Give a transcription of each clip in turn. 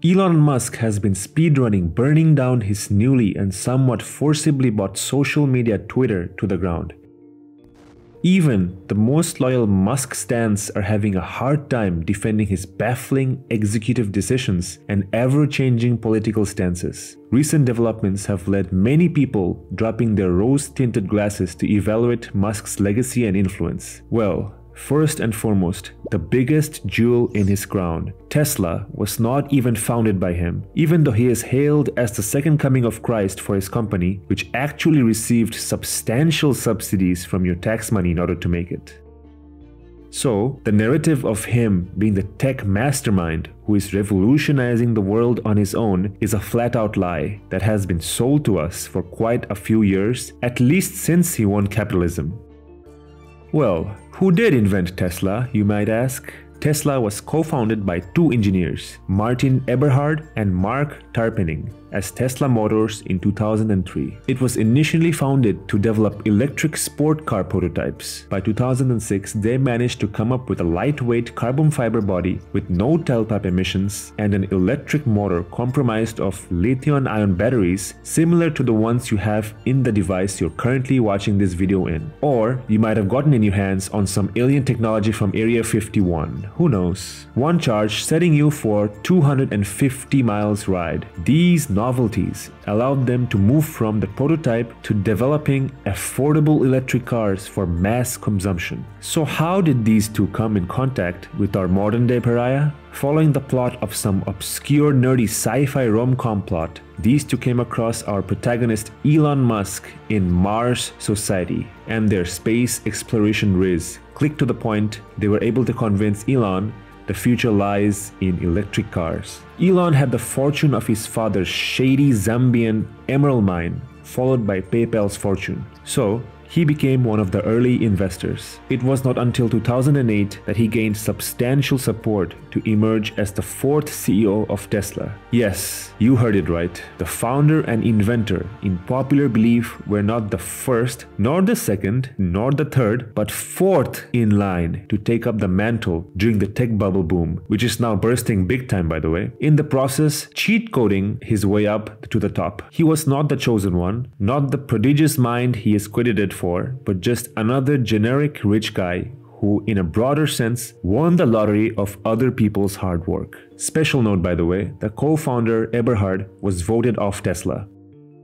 Elon Musk has been speedrunning burning down his newly and somewhat forcibly bought social media Twitter to the ground. Even the most loyal Musk stans are having a hard time defending his baffling executive decisions and ever-changing political stances. Recent developments have led many people dropping their rose-tinted glasses to evaluate Musk's legacy and influence. Well, first and foremost, the biggest jewel in his crown, Tesla, was not even founded by him, even though he is hailed as the second coming of Christ for his company, which actually received substantial subsidies from your tax money in order to make it. So, the narrative of him being the tech mastermind who is revolutionizing the world on his own is a flat-out lie that has been sold to us for quite a few years, at least since he won capitalism. Well, who did invent Tesla, you might ask? Tesla was co-founded by two engineers, Martin Eberhard and Mark Tarpenning, as Tesla Motors in 2003. It was initially founded to develop electric sport car prototypes. By 2006, they managed to come up with a lightweight carbon fiber body with no tailpipe emissions and an electric motor comprised of lithium-ion batteries similar to the ones you have in the device you're currently watching this video in. Or you might have gotten in your hands on some alien technology from Area 51. Who knows? One charge setting you for 250 miles ride. These novelties allowed them to move from the prototype to developing affordable electric cars for mass consumption. So how did these two come in contact with our modern day pariah? Following the plot of some obscure nerdy sci-fi rom-com plot, these two came across our protagonist Elon Musk in Mars Society, and their space exploration riz clicked to the point they were able to convince Elon the future lies in electric cars. Elon had the fortune of his father's shady Zambian emerald mine, followed by PayPal's fortune. So, he became one of the early investors. It was not until 2008 that he gained substantial support to emerge as the fourth CEO of Tesla. Yes, you heard it right. The founder and inventor, in popular belief, were not the first, nor the second, nor the third, but fourth in line to take up the mantle during the tech bubble boom, which is now bursting big time, by the way. In the process, cheat coding his way up to the top. He was not the chosen one, not the prodigious mind he is credited for, but just another generic rich guy who, in a broader sense, won the lottery of other people's hard work. Special note, by the way, the co-founder Eberhard was voted off Tesla.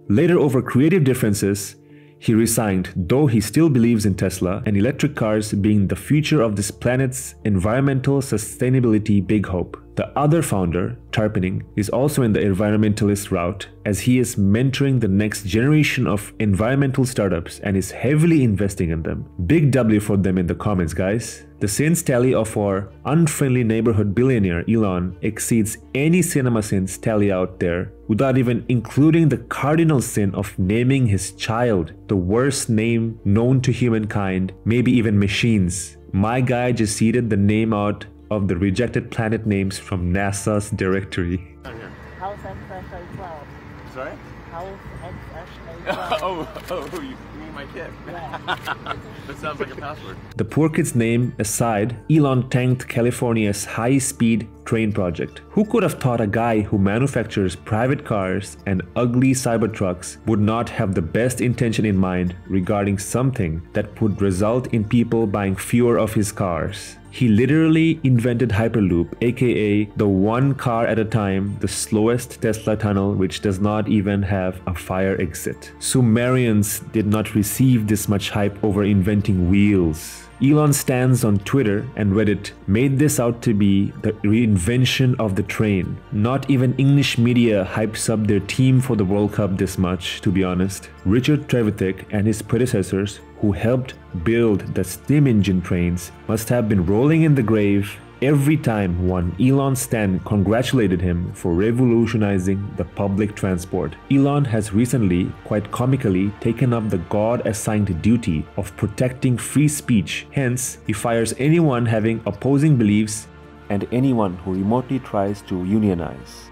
Later, over creative differences, he resigned, though he still believes in Tesla and electric cars being the future of this planet's environmental sustainability big hope. The other founder, Tarpenning, is also in the environmentalist route, as he is mentoring the next generation of environmental startups and is heavily investing in them. Big W for them in the comments, guys. The sins tally of our unfriendly neighborhood billionaire Elon exceeds any cinema sins tally out there, without even including the cardinal sin of naming his child the worst name known to humankind, maybe even machines. My guy just seeded the name out of the rejected planet names from NASA's directory. How's XSA 12? Sorry? How's XSA 12? You mean my kid? Yeah. That sounds like a password. The poor kid's name aside, Elon tanked California's high-speed train project. Who could have thought a guy who manufactures private cars and ugly Cybertrucks would not have the best intention in mind regarding something that would result in people buying fewer of his cars? He literally invented Hyperloop, aka the one car at a time, the slowest Tesla tunnel which does not even have a fire exit. Sumerians did not receive this much hype over inventing wheels. Elon stands on Twitter and Reddit made this out to be the reinvention of the train. Not even English media hypes up their team for the World Cup this much, to be honest. Richard Trevithick and his predecessors, who helped build the steam engine trains, must have been rolling in the grave every time one Elon stan congratulated him for revolutionizing the public transport. Elon has recently, quite comically, taken up the God-assigned duty of protecting free speech. Hence, he fires anyone having opposing beliefs and anyone who remotely tries to unionize.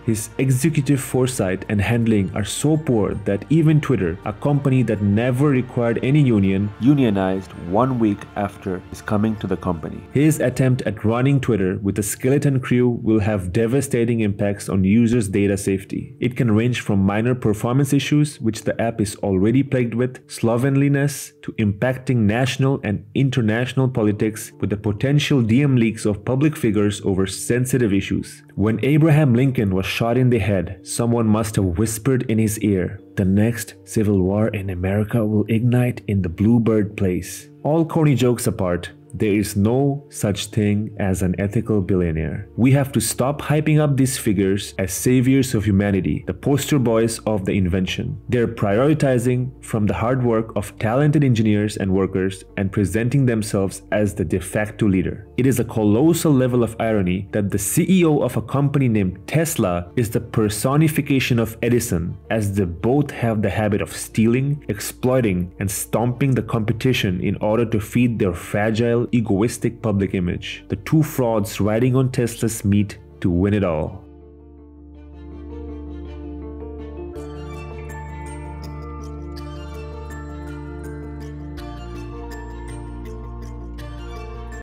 His executive foresight and handling are so poor that even Twitter, a company that never required any union, unionized 1 week after his coming to the company. His attempt at running Twitter with a skeleton crew will have devastating impacts on users' data safety. It can range from minor performance issues, which the app is already plagued with, slovenliness, to impacting national and international politics with the potential DM leaks of public figures over sensitive issues. When Abraham Lincoln was shot in the head, someone must have whispered in his ear, "The next civil war in America will ignite in the Bluebird place." All corny jokes apart, there is no such thing as an ethical billionaire. We have to stop hyping up these figures as saviors of humanity, the poster boys of the invention. They're prioritizing from the hard work of talented engineers and workers and presenting themselves as the de facto leader. It is a colossal level of irony that the CEO of a company named Tesla is the personification of Edison, as they both have the habit of stealing, exploiting, and stomping the competition in order to feed their fragile, egoistic public image. The two frauds riding on Tesla's meat to win it all.